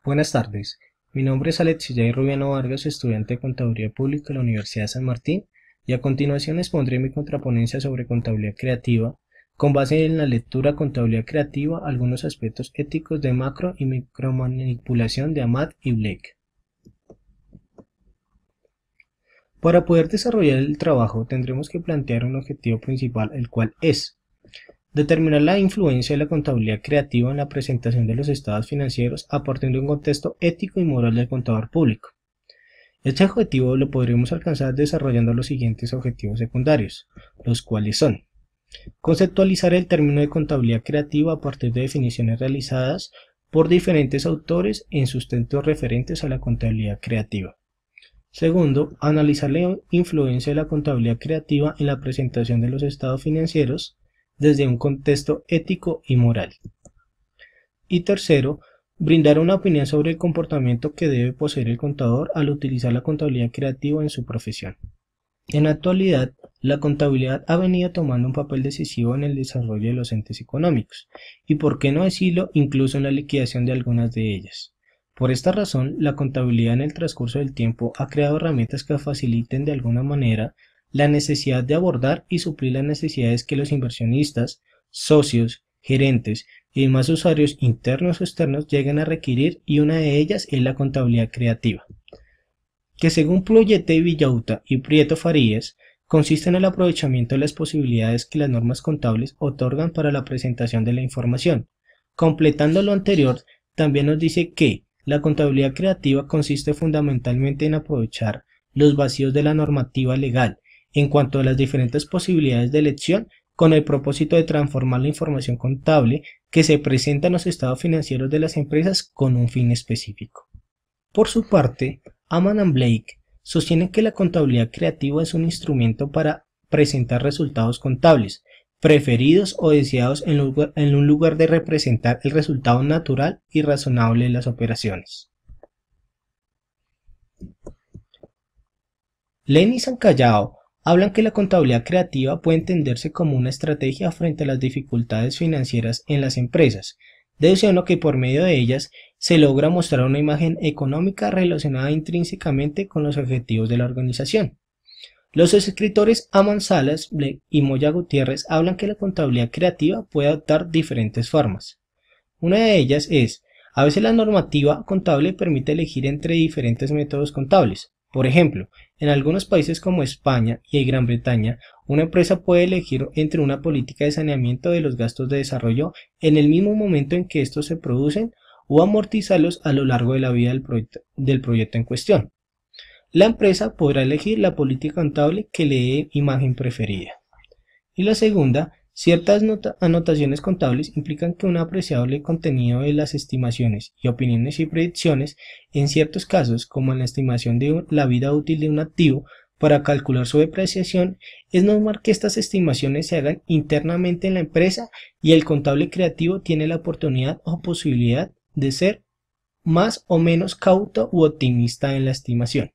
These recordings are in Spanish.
Buenas tardes, mi nombre es Alexis Rubiano Vargas, estudiante de Contaduría Pública de la Universidad de San Martín, y a continuación expondré mi contraponencia sobre contabilidad creativa, con base en la lectura Contabilidad creativa, algunos aspectos éticos de macro y micromanipulación de Amat y Blake. Para poder desarrollar el trabajo tendremos que plantear un objetivo principal, el cual es determinar la influencia de la contabilidad creativa en la presentación de los estados financieros a partir de un contexto ético y moral del contador público. Este objetivo lo podremos alcanzar desarrollando los siguientes objetivos secundarios, los cuales son: conceptualizar el término de contabilidad creativa a partir de definiciones realizadas por diferentes autores en sus textos referentes a la contabilidad creativa. Segundo, analizar la influencia de la contabilidad creativa en la presentación de los estados financieros desde un contexto ético y moral. Y tercero, brindar una opinión sobre el comportamiento que debe poseer el contador al utilizar la contabilidad creativa en su profesión. En la actualidad, la contabilidad ha venido tomando un papel decisivo en el desarrollo de los entes económicos, y por qué no decirlo, incluso en la liquidación de algunas de ellas. Por esta razón, la contabilidad en el transcurso del tiempo ha creado herramientas que faciliten de alguna manera la necesidad de abordar y suplir las necesidades que los inversionistas, socios, gerentes y demás usuarios internos o externos llegan a requerir, y una de ellas es la contabilidad creativa, que según Ployete Villauta y Prieto Farías, consiste en el aprovechamiento de las posibilidades que las normas contables otorgan para la presentación de la información. Completando lo anterior, también nos dice que la contabilidad creativa consiste fundamentalmente en aprovechar los vacíos de la normativa legal en cuanto a las diferentes posibilidades de elección, con el propósito de transformar la información contable que se presenta en los estados financieros de las empresas con un fin específico. Por su parte, Aman y Blake sostienen que la contabilidad creativa es un instrumento para presentar resultados contables preferidos o deseados en un lugar de representar el resultado natural y razonable de las operaciones. Len y Sancallao hablan que la contabilidad creativa puede entenderse como una estrategia frente a las dificultades financieras en las empresas, deduciendo que por medio de ellas se logra mostrar una imagen económica relacionada intrínsecamente con los objetivos de la organización. Los escritores Aman Salas, Blake y Moya Gutiérrez hablan que la contabilidad creativa puede adoptar diferentes formas. Una de ellas es: a veces la normativa contable permite elegir entre diferentes métodos contables. Por ejemplo, en algunos países como España y Gran Bretaña, una empresa puede elegir entre una política de saneamiento de los gastos de desarrollo en el mismo momento en que estos se producen, o amortizarlos a lo largo de la vida del proyecto en cuestión. La empresa podrá elegir la política contable que le dé imagen preferida. Y la segunda: ciertas anotaciones contables implican que un apreciable contenido de las estimaciones y opiniones y predicciones, en ciertos casos, como en la estimación de la vida útil de un activo para calcular su depreciación, es normal que estas estimaciones se hagan internamente en la empresa, y el contable creativo tiene la oportunidad o posibilidad de ser más o menos cauto u optimista en la estimación.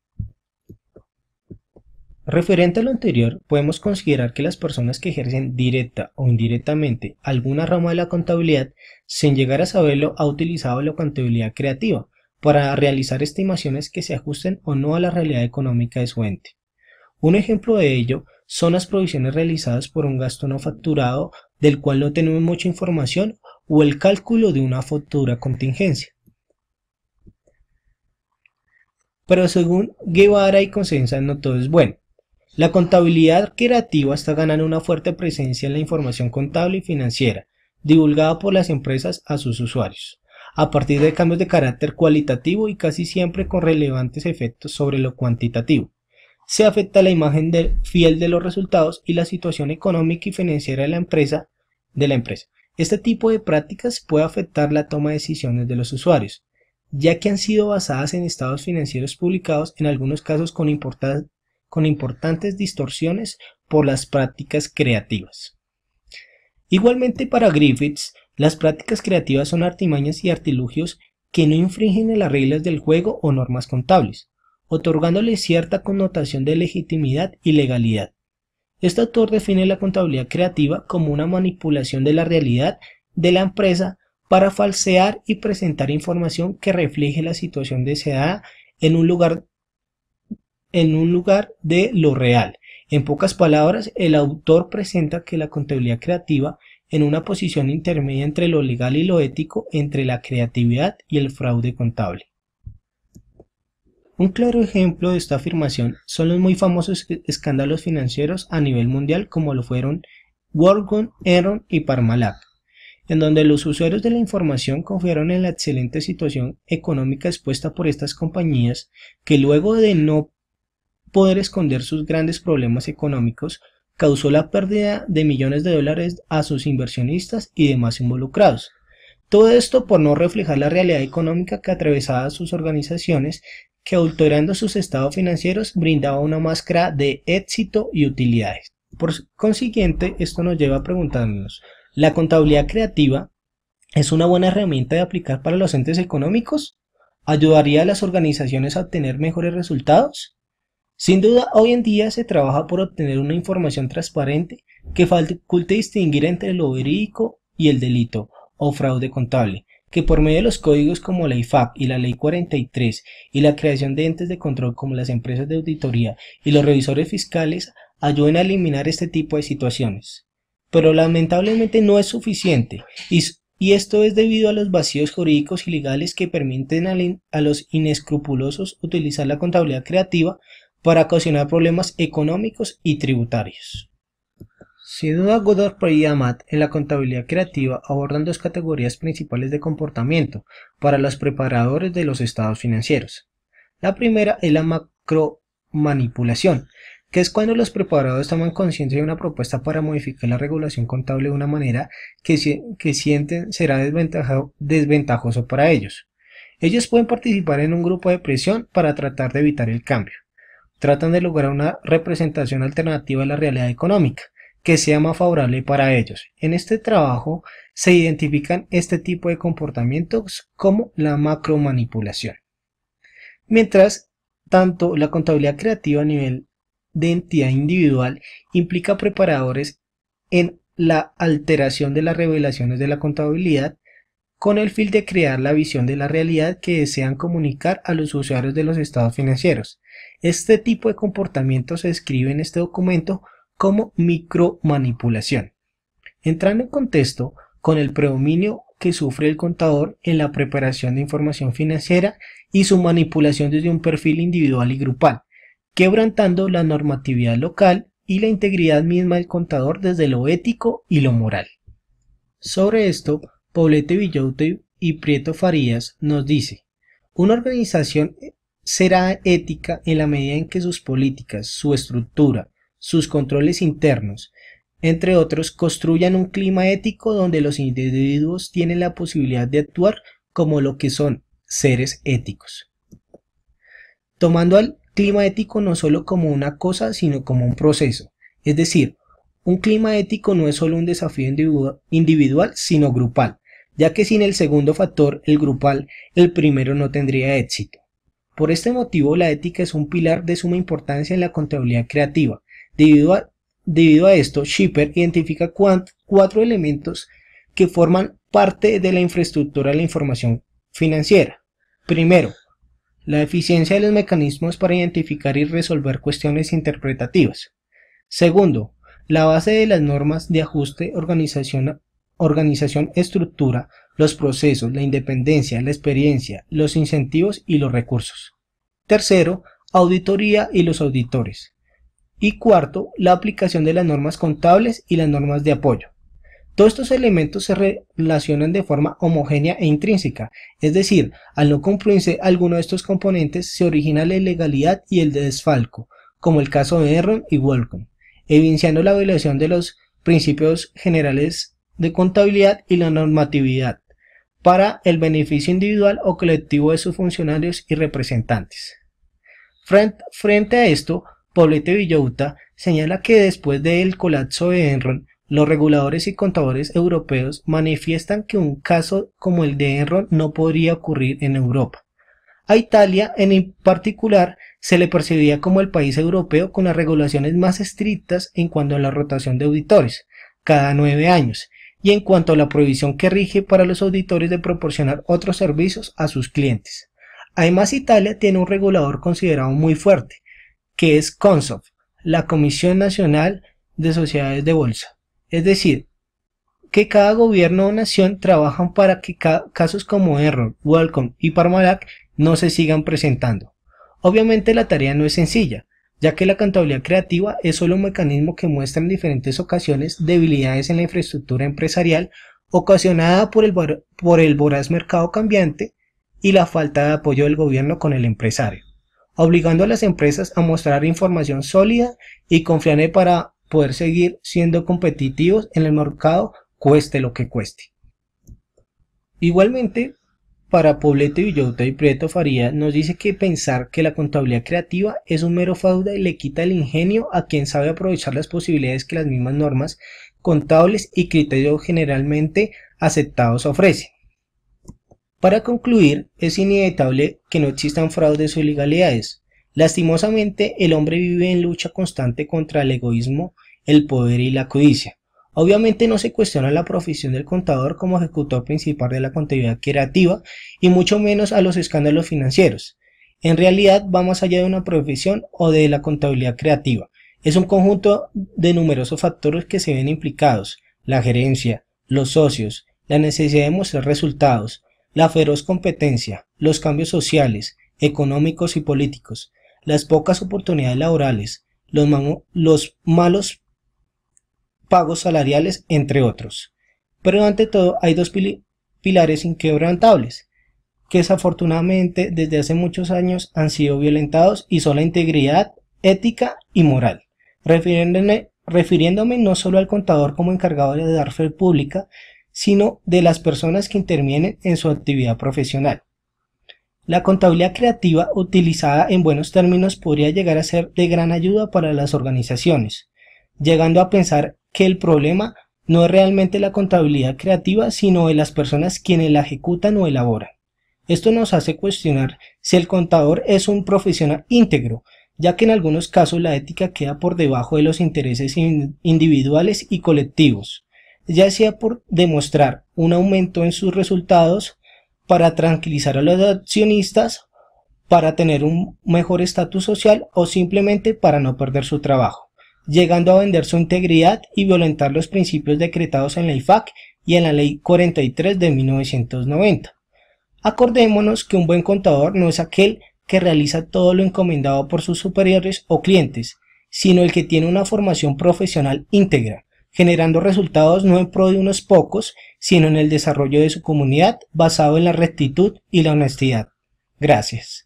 Referente a lo anterior, podemos considerar que las personas que ejercen directa o indirectamente alguna rama de la contabilidad, sin llegar a saberlo, ha utilizado la contabilidad creativa para realizar estimaciones que se ajusten o no a la realidad económica de su ente. Un ejemplo de ello son las provisiones realizadas por un gasto no facturado del cual no tenemos mucha información, o el cálculo de una futura contingencia. Pero según Guevara y Cosenza, no todo es bueno. La contabilidad creativa está ganando una fuerte presencia en la información contable y financiera, divulgada por las empresas a sus usuarios, a partir de cambios de carácter cualitativo y casi siempre con relevantes efectos sobre lo cuantitativo. Se afecta la imagen fiel de los resultados y la situación económica y financiera de la empresa. Este tipo de prácticas puede afectar la toma de decisiones de los usuarios, ya que han sido basadas en estados financieros publicados, en algunos casos con importantes distorsiones por las prácticas creativas. Igualmente, para Griffiths, las prácticas creativas son artimañas y artilugios que no infringen en las reglas del juego o normas contables, otorgándole cierta connotación de legitimidad y legalidad. Este autor define la contabilidad creativa como una manipulación de la realidad de la empresa para falsear y presentar información que refleje la situación deseada en un lugar de lo real. En pocas palabras, el autor presenta que la contabilidad creativa en una posición intermedia entre lo legal y lo ético, entre la creatividad y el fraude contable. Un claro ejemplo de esta afirmación son los muy famosos escándalos financieros a nivel mundial como lo fueron WorldCom, Enron y Parmalat, en donde los usuarios de la información confiaron en la excelente situación económica expuesta por estas compañías, que luego de no poder esconder sus grandes problemas económicos, causó la pérdida de millones de dólares a sus inversionistas y demás involucrados. Todo esto por no reflejar la realidad económica que atravesaba sus organizaciones, que adulterando sus estados financieros brindaba una máscara de éxito y utilidades. Por consiguiente, esto nos lleva a preguntarnos, ¿la contabilidad creativa es una buena herramienta de aplicar para los entes económicos? ¿Ayudaría a las organizaciones a obtener mejores resultados? Sin duda, hoy en día se trabaja por obtener una información transparente que faculte distinguir entre lo verídico y el delito o fraude contable, que por medio de los códigos como la IFAC y la Ley 43 y la creación de entes de control como las empresas de auditoría y los revisores fiscales ayuden a eliminar este tipo de situaciones. Pero lamentablemente no es suficiente y esto es debido a los vacíos jurídicos y legales que permiten a los inescrupulosos utilizar la contabilidad creativa para ocasionar problemas económicos y tributarios. Sin duda, Goddard y Amat en la contabilidad creativa abordan dos categorías principales de comportamiento para los preparadores de los estados financieros. La primera es la macromanipulación, que es cuando los preparadores toman conciencia de una propuesta para modificar la regulación contable de una manera que sienten será desventajoso para ellos. Ellos pueden participar en un grupo de presión para tratar de evitar el cambio. Tratan de lograr una representación alternativa de la realidad económica, que sea más favorable para ellos. En este trabajo se identifican este tipo de comportamientos como la macromanipulación. Mientras tanto, la contabilidad creativa a nivel de entidad individual implica preparadores en la alteración de las revelaciones de la contabilidad con el fin de crear la visión de la realidad que desean comunicar a los usuarios de los estados financieros. Este tipo de comportamiento se describe en este documento como micromanipulación. Entrando en contexto con el predominio que sufre el contador en la preparación de información financiera y su manipulación desde un perfil individual y grupal, quebrantando la normatividad local y la integridad misma del contador desde lo ético y lo moral. Sobre esto, Poblete Villota y Prieto Farías nos dice: una organización será ética en la medida en que sus políticas, su estructura, sus controles internos, entre otros, construyan un clima ético donde los individuos tienen la posibilidad de actuar como lo que son seres éticos. Tomando al clima ético no solo como una cosa, sino como un proceso. Es decir, un clima ético no es solo un desafío individual, sino grupal, ya que sin el segundo factor, el grupal, el primero no tendría éxito. Por este motivo, la ética es un pilar de suma importancia en la contabilidad creativa. Debido a esto, Shipper identifica cuatro elementos que forman parte de la infraestructura de la información financiera. Primero, la eficiencia de los mecanismos para identificar y resolver cuestiones interpretativas. Segundo, la base de las normas de ajuste, organización, estructura, los procesos, la independencia, la experiencia, los incentivos y los recursos. Tercero, auditoría y los auditores. Y cuarto, la aplicación de las normas contables y las normas de apoyo. Todos estos elementos se relacionan de forma homogénea e intrínseca, es decir, al no cumplirse alguno de estos componentes se origina la ilegalidad y el desfalco, como el caso de Enron y WorldCom, evidenciando la violación de los principios generales de contabilidad y la normatividad para el beneficio individual o colectivo de sus funcionarios y representantes. Frente a esto, Poblete Villota señala que después del colapso de Enron, los reguladores y contadores europeos manifiestan que un caso como el de Enron no podría ocurrir en Europa. A Italia, en particular, se le percibía como el país europeo con las regulaciones más estrictas en cuanto a la rotación de auditores, cada 9 años, y en cuanto a la prohibición que rige para los auditores de proporcionar otros servicios a sus clientes. Además, Italia tiene un regulador considerado muy fuerte, que es CONSOB, la Comisión Nacional de Sociedades de Bolsa. Es decir, que cada gobierno o nación trabajan para que casos como Enron, Welcome y Parmalat no se sigan presentando. Obviamente la tarea no es sencilla, ya que la contabilidad creativa es solo un mecanismo que muestra en diferentes ocasiones debilidades en la infraestructura empresarial ocasionada por el voraz mercado cambiante y la falta de apoyo del gobierno con el empresario, obligando a las empresas a mostrar información sólida y confiable para poder seguir siendo competitivos en el mercado, cueste lo que cueste. Igualmente, para Poblete, Villota y Prieto Farías nos dice que pensar que la contabilidad creativa es un mero fraude le quita el ingenio a quien sabe aprovechar las posibilidades que las mismas normas contables y criterios generalmente aceptados ofrecen. Para concluir, es inevitable que no existan fraudes o ilegalidades. Lastimosamente, el hombre vive en lucha constante contra el egoísmo, el poder y la codicia. Obviamente no se cuestiona la profesión del contador como ejecutor principal de la contabilidad creativa y mucho menos a los escándalos financieros. En realidad va más allá de una profesión o de la contabilidad creativa. Es un conjunto de numerosos factores que se ven implicados: la gerencia, los socios, la necesidad de mostrar resultados, la feroz competencia, los cambios sociales, económicos y políticos, las pocas oportunidades laborales, los malos pagos salariales, entre otros. Pero ante todo hay dos pilares inquebrantables, que desafortunadamente desde hace muchos años han sido violentados, y son la integridad, ética y moral, refiriéndome no solo al contador como encargado de dar fe pública, sino de las personas que intervienen en su actividad profesional. La contabilidad creativa, utilizada en buenos términos, podría llegar a ser de gran ayuda para las organizaciones, llegando a pensar que el problema no es realmente la contabilidad creativa, sino de las personas quienes la ejecutan o elaboran. Esto nos hace cuestionar si el contador es un profesional íntegro, ya que en algunos casos la ética queda por debajo de los intereses individuales y colectivos, ya sea por demostrar un aumento en sus resultados, para tranquilizar a los accionistas, para tener un mejor estatus social o simplemente para no perder su trabajo, llegando a vender su integridad y violentar los principios decretados en la IFAC y en la Ley 43 de 1990. Acordémonos que un buen contador no es aquel que realiza todo lo encomendado por sus superiores o clientes, sino el que tiene una formación profesional íntegra, generando resultados no en pro de unos pocos, sino en el desarrollo de su comunidad basado en la rectitud y la honestidad. Gracias.